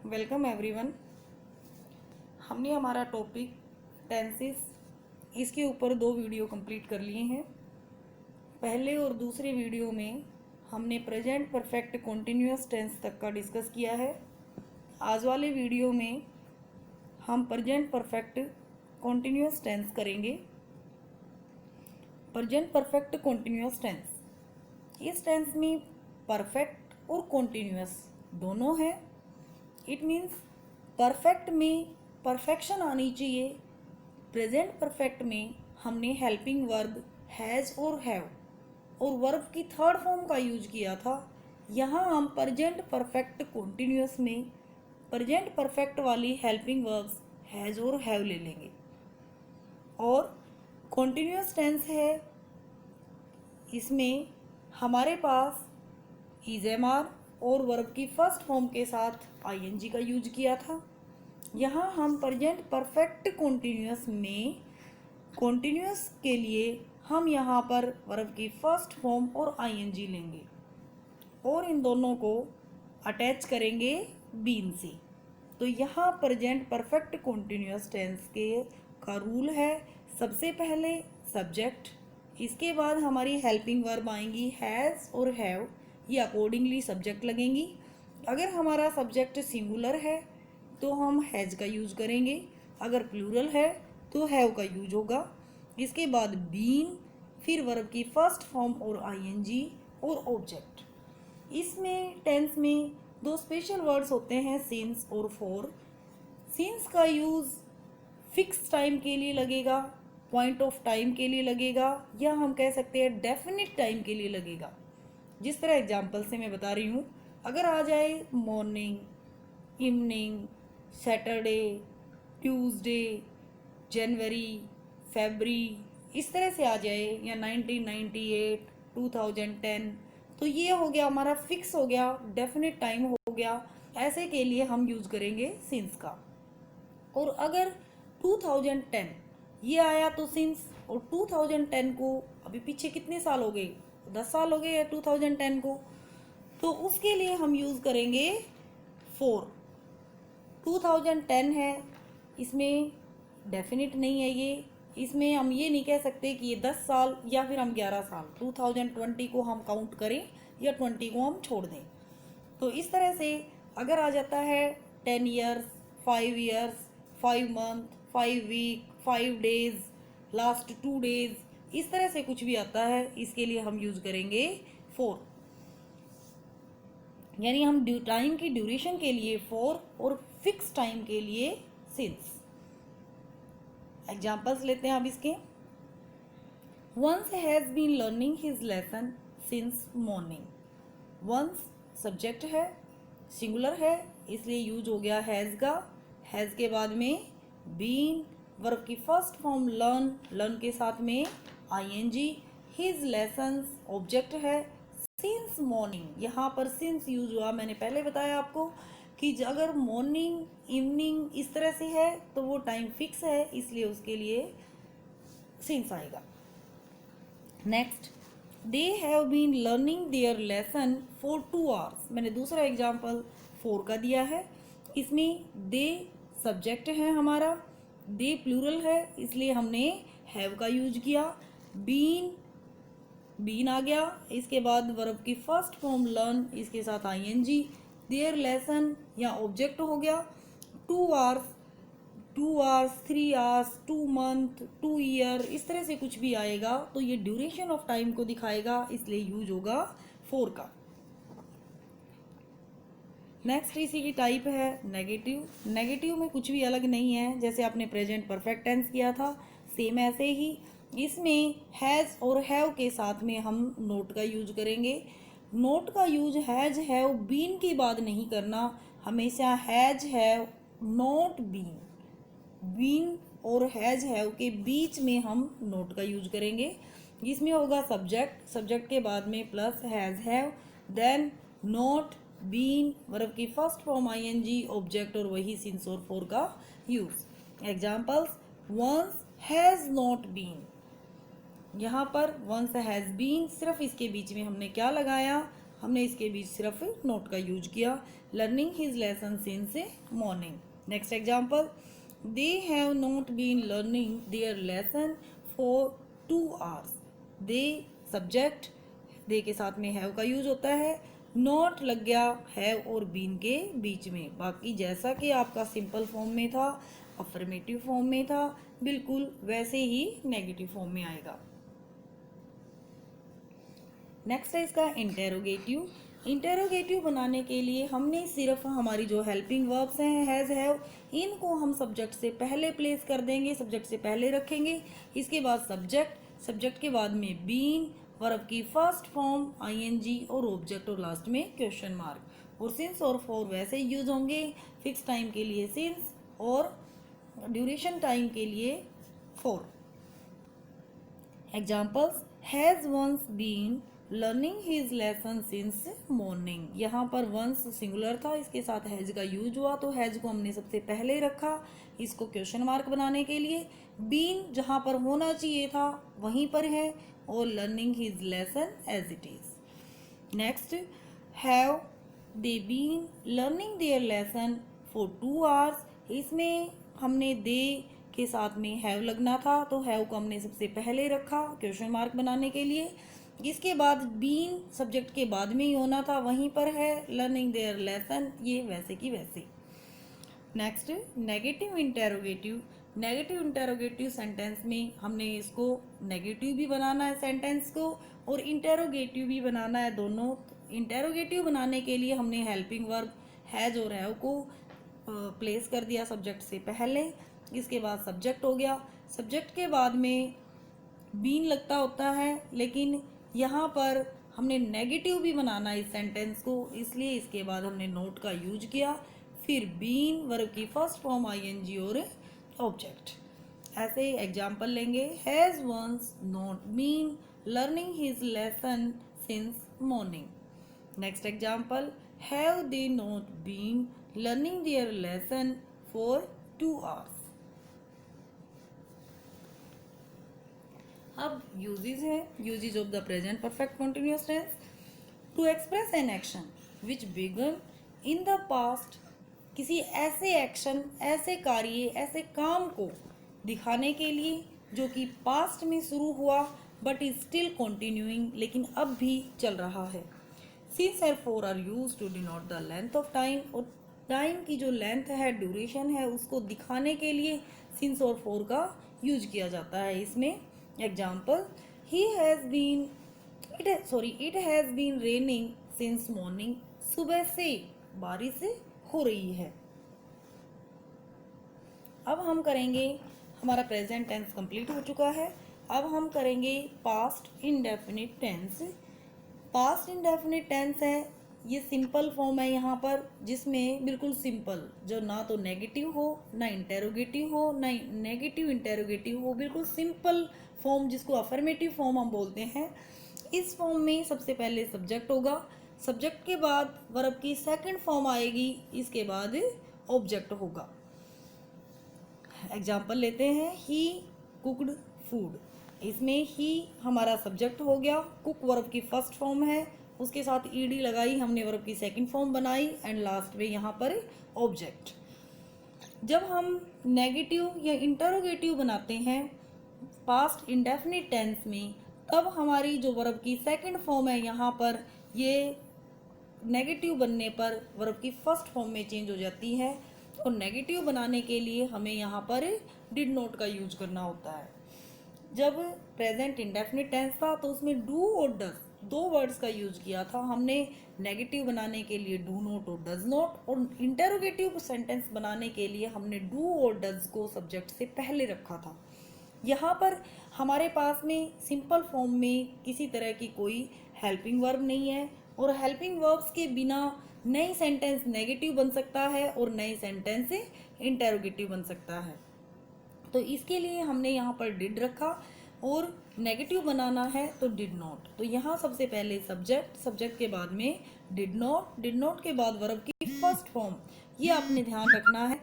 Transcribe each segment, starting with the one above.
Welcome everyone. हमने हमारा topic tenses इसके ऊपर 2 वीडियो कंप्लीट कर लिए हैं। पहले और दूसरे वीडियो में हमने प्रेजेंट परफेक्ट कॉन्टिन्यूअस टेंस तक का डिस्कस किया है। आज वाले वीडियो में हम प्रेजेंट परफेक्ट कॉन्टिन्यूअस टेंस करेंगे। प्रेजेंट परफेक्ट कॉन्टिन्यूअस टेंस, इस टेंस में परफेक्ट और कॉन्टिन्यूअस दोनों है। इट मीन्स परफेक्ट में परफेक्शन आनी चाहिए। प्रेजेंट परफेक्ट में हमने हेल्पिंग वर्ब हैज़ और हैव और वर्ब की थर्ड फॉर्म का यूज किया था। यहाँ हम प्रेजेंट परफेक्ट कॉन्टिन्यूअस में प्रेजेंट परफेक्ट वाली हेल्पिंग वर्ब्स हैज़ और हैव ले लेंगे। और कॉन्टिन्यूअस टेंस है, इसमें हमारे पास इज़ और वर्ब की फर्स्ट फॉर्म के साथ आईएनजी का यूज किया था। यहाँ हम प्रेजेंट परफेक्ट कॉन्टिन्यूअस में कॉन्टिन्यूअस के लिए हम यहाँ पर वर्ब की फर्स्ट फॉर्म और आईएनजी लेंगे और इन दोनों को अटैच करेंगे बीन से। तो यहाँ प्रेजेंट परफेक्ट कॉन्टिन्यूअस टेंस के का रूल है, सबसे पहले सब्जेक्ट, इसके बाद हमारी हेल्पिंग वर्ब आएंगी हैज़ और हैव, ये अकॉर्डिंगली सब्जेक्ट लगेंगी। अगर हमारा सब्जेक्ट सिंगुलर है तो हम हैज़ का यूज करेंगे, अगर प्लूरल है तो हैव का यूज होगा। इसके बाद बीन, फिर वर्ब की फर्स्ट फॉर्म और आईएनजी और ऑब्जेक्ट। इसमें टेंस में 2 स्पेशल वर्ड्स होते हैं, सिंस और फॉर। सिंस का यूज फिक्स टाइम के लिए लगेगा, पॉइंट ऑफ टाइम के लिए लगेगा, या हम कह सकते हैं डेफिनिट टाइम के लिए लगेगा। जिस तरह एग्जाम्पल से मैं बता रही हूँ, अगर आ जाए मॉर्निंग, इवनिंग, सैटरडे, ट्यूसडे, जनवरी, फरवरी, इस तरह से आ जाए, या 1998, 2010, तो ये हो गया हमारा फिक्स हो गया, डेफिनेट टाइम हो गया। ऐसे के लिए हम यूज करेंगे सिंस का। और अगर 2010 ये आया तो सिंस, और 2010 को अभी पीछे कितने साल हो गए, 10 साल हो गए 2010 को, तो उसके लिए हम यूज करेंगे फॉर। 2010 है, इसमें डेफिनिट नहीं है ये, इसमें हम ये नहीं कह सकते कि ये 10 साल या फिर हम 11 साल, 2020 को हम काउंट करें या 20 को हम छोड़ दें। तो इस तरह से अगर आ जाता है 10 years, 5 years, 5 month, 5 week, 5 days, last 2 days, इस तरह से कुछ भी आता है, इसके लिए हम यूज करेंगे फॉर। यानी हम टाइम की ड्यूरेशन के लिए फॉर और फिक्स टाइम के लिए सिंस। एग्जाम्पल्स लेते हैं अब इसके। Vansh has been learning his lesson since morning. Vansh subject है, सिंगुलर है, इसलिए यूज हो गया हैज का। हैज के बाद में बीन, वर्ब की फर्स्ट फॉर्म लर्न, लर्न के साथ में आईएनजी, हिज लेसन्स ऑब्जेक्ट है, सिंस मॉर्निंग, यहाँ पर सिंस यूज हुआ। मैंने पहले बताया आपको कि अगर मॉर्निंग, इवनिंग इस तरह से है तो वो टाइम फिक्स है, इसलिए उसके लिए सिंस आएगा। Next, they have been learning their lesson for 2 hours. मैंने दूसरा एग्जाम्पल 4 का दिया है। इसमें दे सब्जेक्ट है हमारा, दे प्लूरल है, इसलिए हमने हैव का यूज किया। बीन, बीन आ गया, इसके बाद वर्ब की फर्स्ट फॉर्म लर्न, इसके साथ आईएनजी, देयर लेसन या ऑब्जेक्ट हो गया। 2 hours, 2 hours, 3 hours, 2 month, 2 year, इस तरह से कुछ भी आएगा तो ये ड्यूरेशन ऑफ टाइम को दिखाएगा, इसलिए यूज होगा फॉर का। नेक्स्ट इसी की टाइप है नेगेटिव। नेगेटिव में कुछ भी अलग नहीं है, जैसे आपने प्रेजेंट परफेक्ट टेंस किया था सेम ऐसे ही। इसमें हैज़ और हैव के साथ में हम नोट का यूज करेंगे। नोट का यूज हैज़ हैव बीन के बाद नहीं करना, हमेशा has have not been, been और हैज़ हैव के बीच में हम नोट का यूज करेंगे। इसमें होगा सब्जेक्ट, सब्जेक्ट के बाद में plus has have, then not, been, verb की फर्स्ट फॉर्म आईएनजी, ऑब्जेक्ट और वही सिंस और फॉर का use. Examples, Vansh has not been, यहाँ पर वंस हैज बीन, सिर्फ इसके बीच में हमने क्या लगाया, हमने इसके बीच सिर्फ नोट का यूज किया। Learning his lesson since morning. Next example, they have not been learning their lesson for 2 hours। The subject, they के साथ में हैव का यूज होता है, नॉट लग गया हैव और बीन के बीच में। बाकी जैसा कि आपका सिंपल फॉर्म में था, अफर्मेटिव फॉर्म में था, बिल्कुल वैसे ही नेगेटिव फॉर्म में आएगा। नेक्स्ट है इसका इंटेरोगेटिव। इंटेरोगेटिव बनाने के लिए हमने सिर्फ हमारी जो हेल्पिंग वर्ब्स हैं हैज़ हैव, इनको हम सब्जेक्ट से पहले प्लेस कर देंगे, सब्जेक्ट से पहले रखेंगे। इसके बाद सब्जेक्ट, सब्जेक्ट के बाद में बीन, वर्ब की फर्स्ट फॉर्म आईएनजी और ऑब्जेक्ट और लास्ट में क्वेश्चन मार्क। और सिंस और फॉर वैसे यूज होंगे, फिक्स टाइम के लिए सिंस और ड्यूरेशन टाइम के लिए for. Examples, has Vansh been learning his lesson since morning. यहाँ पर वंस सिंगुलर था, इसके साथ हैज का यूज हुआ, तो हैज को हमने सबसे पहले रखा इसको क्वेश्चन मार्क बनाने के लिए। बीन जहाँ पर होना चाहिए था वहीं पर है, और learning his lesson as it is. Next, have they been learning their lesson for 2 hours। इसमें हमने दे के साथ में हैव लगना था, तो हैव को हमने सबसे पहले रखा क्वेश्चन मार्क बनाने के लिए। इसके बाद बीन सब्जेक्ट के बाद में ही होना था, वहीं पर है लर्निंग देयर लेसन, ये वैसे की वैसे। Next, negative interrogative. Negative interrogative sentence में हमने इसको नेगेटिव भी बनाना है सेंटेंस को, और इंटेरोगेटिव भी बनाना है, दोनों। इंटेरोगेटिव बनाने के लिए हमने हेल्पिंग वर्ब हैज और हैव को प्लेस कर दिया सब्जेक्ट से पहले। इसके बाद सब्जेक्ट हो गया, सब्जेक्ट के बाद में बीन लगता होता है, लेकिन यहाँ पर हमने नेगेटिव भी बनाना है इस सेंटेंस को, इसलिए इसके बाद हमने नोट का यूज किया। फिर बीन, वर्ब की फर्स्ट फॉर्म आईएनजी और ऑब्जेक्ट। ऐसे एग्जाम्पल लेंगे, has Vansh not been learning his lesson since morning. Next example, have they not been learning their lesson for 2 hours। अब यूजेज है, usages of the present perfect continuous tense. To express an action which began in the past. किसी ऐसे action, ऐसे कार्य, ऐसे काम को दिखाने के लिए जो कि पास्ट में शुरू हुआ बट इज स्टिल कंटिन्यूइंग, लेकिन अब भी चल रहा है। सिंस और for are use to denote the length of time. और टाइम की जो लेंथ है, ड्यूरेशन है, उसको दिखाने के लिए सिंस और फॉर का यूज किया जाता है इसमें। Example, it has been raining since morning। सुबह से बारिश हो रही है। अब हम करेंगे, हमारा प्रेजेंट टेंस कंप्लीट हो चुका है, अब हम करेंगे past indefinite tense. Past indefinite tense है, ये सिंपल फॉर्म है यहाँ पर, जिसमें बिल्कुल सिंपल, जो ना तो नेगेटिव हो, ना इंटेरोगेटिव हो, ना नेगेटिव इंटेरोगेटिव हो, बिल्कुल सिंपल फॉर्म, जिसको अफर्मेटिव फॉर्म हम बोलते हैं। इस फॉर्म में सबसे पहले सब्जेक्ट होगा, सब्जेक्ट के बाद वर्ब की सेकंड फॉर्म आएगी, इसके बाद ऑब्जेक्ट होगा। एग्जाम्पल लेते हैं, ही कुकड फूड। इसमें ही हमारा सब्जेक्ट हो गया, कुक वर्ब की फर्स्ट फॉर्म है, उसके साथ ईडी लगाई, हमने वर्ब की सेकंड फॉर्म बनाई, एंड लास्ट में यहाँ पर ऑब्जेक्ट। जब हम नेगेटिव या इंटरोगेटिव बनाते हैं पास्ट इंडेफिनिट टेंस में, तब हमारी जो वर्ब की सेकंड फॉर्म है यहाँ पर, ये नेगेटिव बनने पर वर्ब की फर्स्ट फॉर्म में चेंज हो जाती है। और नेगेटिव बनाने के लिए हमें यहाँ पर डिड नॉट का यूज करना होता है। जब प्रेजेंट इंडेफिनिट टेंस था तो उसमें डू और डज, 2 वर्ड्स का यूज किया था हमने। नेगेटिव बनाने के लिए डू नॉट और डज नॉट, और इंटेरोगेटिव सेंटेंस बनाने के लिए हमने डू और डज को सब्जेक्ट से पहले रखा था। यहाँ पर हमारे पास में सिंपल फॉर्म में किसी तरह की कोई हेल्पिंग वर्ब नहीं है, और हेल्पिंग वर्ब्स के बिना नई सेंटेंस नेगेटिव बन सकता है और नई सेंटेंस इंटेरोगेटिव बन सकता है। तो इसके लिए हमने यहाँ पर डिड रखा, और नेगेटिव बनाना है तो डिड नॉट। तो यहाँ सबसे पहले सब्जेक्ट, सब्जेक्ट के बाद में डिड नॉट के बाद वर्ब की फर्स्ट फॉर्म। ये आपने ध्यान रखना है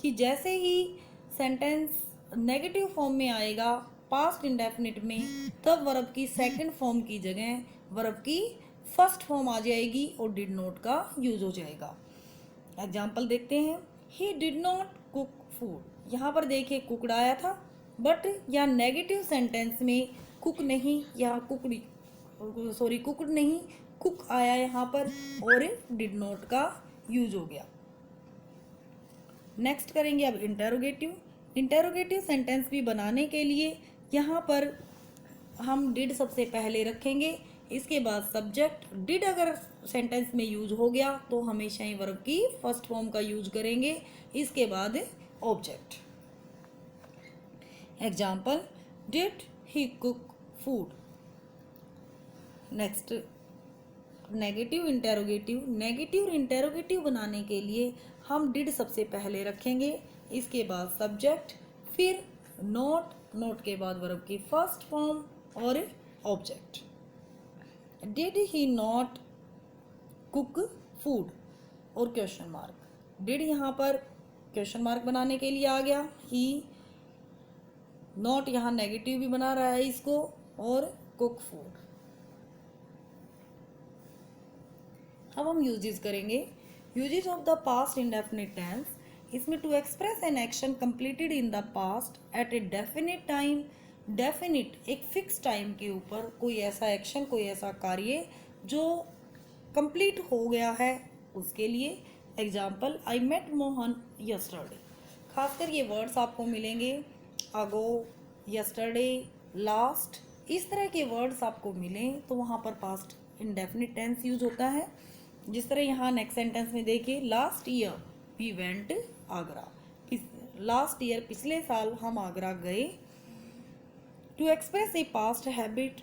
कि जैसे ही सेंटेंस नेगेटिव फॉर्म में आएगा पास्ट इंडेफिनिट में, तब वर्ब की सेकंड फॉर्म की जगह वर्ब की फर्स्ट फॉर्म आ जाएगी और डिड नॉट का यूज हो जाएगा। एग्जाम्पल देखते हैं। He did not cook food, यहाँ पर देखिए कुकड आया था, बट यहाँ नेगेटिव सेंटेंस में कुक नहीं, यहाँ कुकड नहीं, कुक आया यहाँ पर और डिड नॉट का यूज हो गया। नेक्स्ट करेंगे अब इंटेरोगेटिव। इंटेरोगेटिव सेंटेंस भी बनाने के लिए यहाँ पर हम डिड सबसे पहले रखेंगे, इसके बाद सब्जेक्ट। डिड अगर सेंटेंस में यूज हो गया तो हमेशा ही वर्ब की फर्स्ट फॉर्म का यूज करेंगे, इसके बाद object. Example, did he cook food. Next negative interrogative. Negative interrogative बनाने के लिए हम डिड सबसे पहले रखेंगे, इसके बाद सब्जेक्ट, फिर नॉट, नॉट के बाद वर्ब की फर्स्ट फॉर्म और object. Did he not cook food और क्वेश्चन मार्क। डिड यहाँ पर क्वेश्चन मार्क बनाने के लिए आ गया, ही नॉट यहाँ नेगेटिव भी बना रहा है इसको, और कुक फूड। अब हम यूजेस करेंगे। Uses of the past indefinite tense, इसमें to express an action completed in the past at a definite time. Definite एक फिक्स टाइम के ऊपर कोई ऐसा एक्शन, कोई ऐसा कार्य जो कंप्लीट हो गया है उसके लिए। Example, I met Mohan yesterday. खासकर ये वर्ड्स आपको मिलेंगे, अगो, यस्टरडे, लास्ट, इस तरह के वर्ड्स आपको मिलें तो वहाँ पर पास्ट इंडेफिनिट टेंस यूज होता है। जिस तरह यहाँ नेक्स्ट सेंटेंस में देखिए, last year we went Agra. Last year पिछले साल हम आगरा गए। To express a past habit,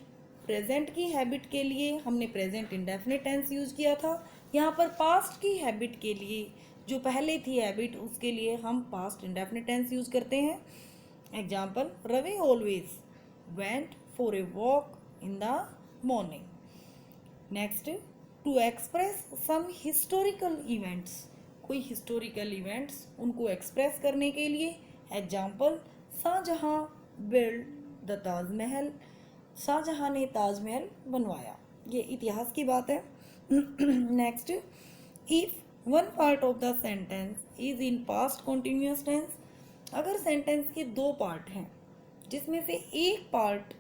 present की हैबिट के लिए हमने प्रेजेंट इंडेफिनिट टेंस यूज किया था। यहाँ पर पास्ट की हैबिट के लिए, जो पहले थी हैबिट, उसके लिए हम पास्ट इंडेफिनिट टेंस यूज करते हैं। Example, Ravi always went for a walk in the morning. Next, to express some historical events, कोई हिस्टोरिकल इवेंट्स उनको एक्सप्रेस करने के लिए। Example, Shah Jahan build the Taj Mahal, Shah Jahan ने ताजमहल बनवाया। ये इतिहास की बात है। Next, if one part of the sentence is in past continuous tense, अगर सेंटेंस के दो पार्ट हैं जिसमें से एक पार्ट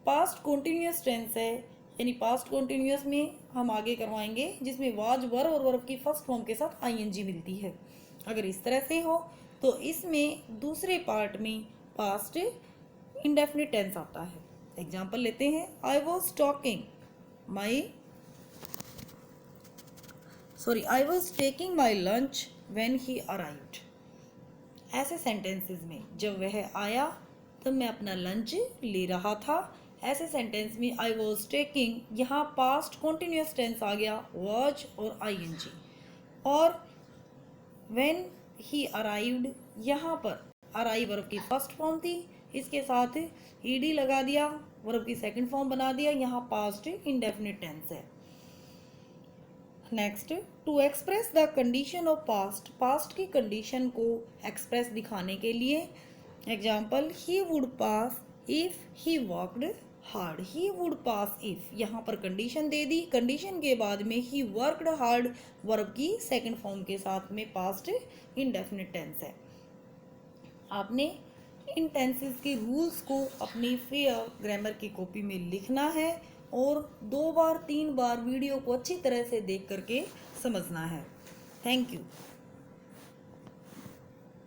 पास्ट कॉन्टिन्यूस टेंस है, यानी पास्ट कॉन्टिन्यूस में हम आगे करवाएंगे जिसमें वाज, वर और वर्ब की फर्स्ट फॉर्म के साथ आईएनजी मिलती है। अगर इस तरह से हो तो इसमें दूसरे पार्ट में पास्ट इंडेफिनिट टेंस आता है। एग्जाम्पल लेते हैं, I was taking my lunch when he arrived. ऐसे सेंटेंसेस में जब वह आया तब मैं अपना लंच ले रहा था। ऐसे सेंटेंस में आई वॉज टेकिंग, यहाँ पास्ट कॉन्टिन्यूस टेंस आ गया, वॉज और आईएनजी। और व्हेन ही अराइव्ड, यहाँ पर अराइव वर्ब की फर्स्ट फॉर्म थी, इसके साथ ईडी लगा दिया, वर्ब की सेकंड फॉर्म बना दिया, यहाँ पास्ट इंडेफिनिट टेंस है। Next, to express the condition of past, past की कंडीशन को एक्सप्रेस दिखाने के लिए। Example, he would pass if he worked hard. He would pass if, यहाँ पर कंडीशन दे दी, कंडीशन के बाद में ही वर्कड हार्ड वर्ब की सेकंड फॉर्म के साथ में पास्ट इंडेफिनिट टेंस है। आपने इन टेंसेस के रूल्स को अपनी फेयर ग्रामर की कॉपी में लिखना है और 2 बार 3 बार वीडियो को अच्छी तरह से देख करके समझना है। Thank you.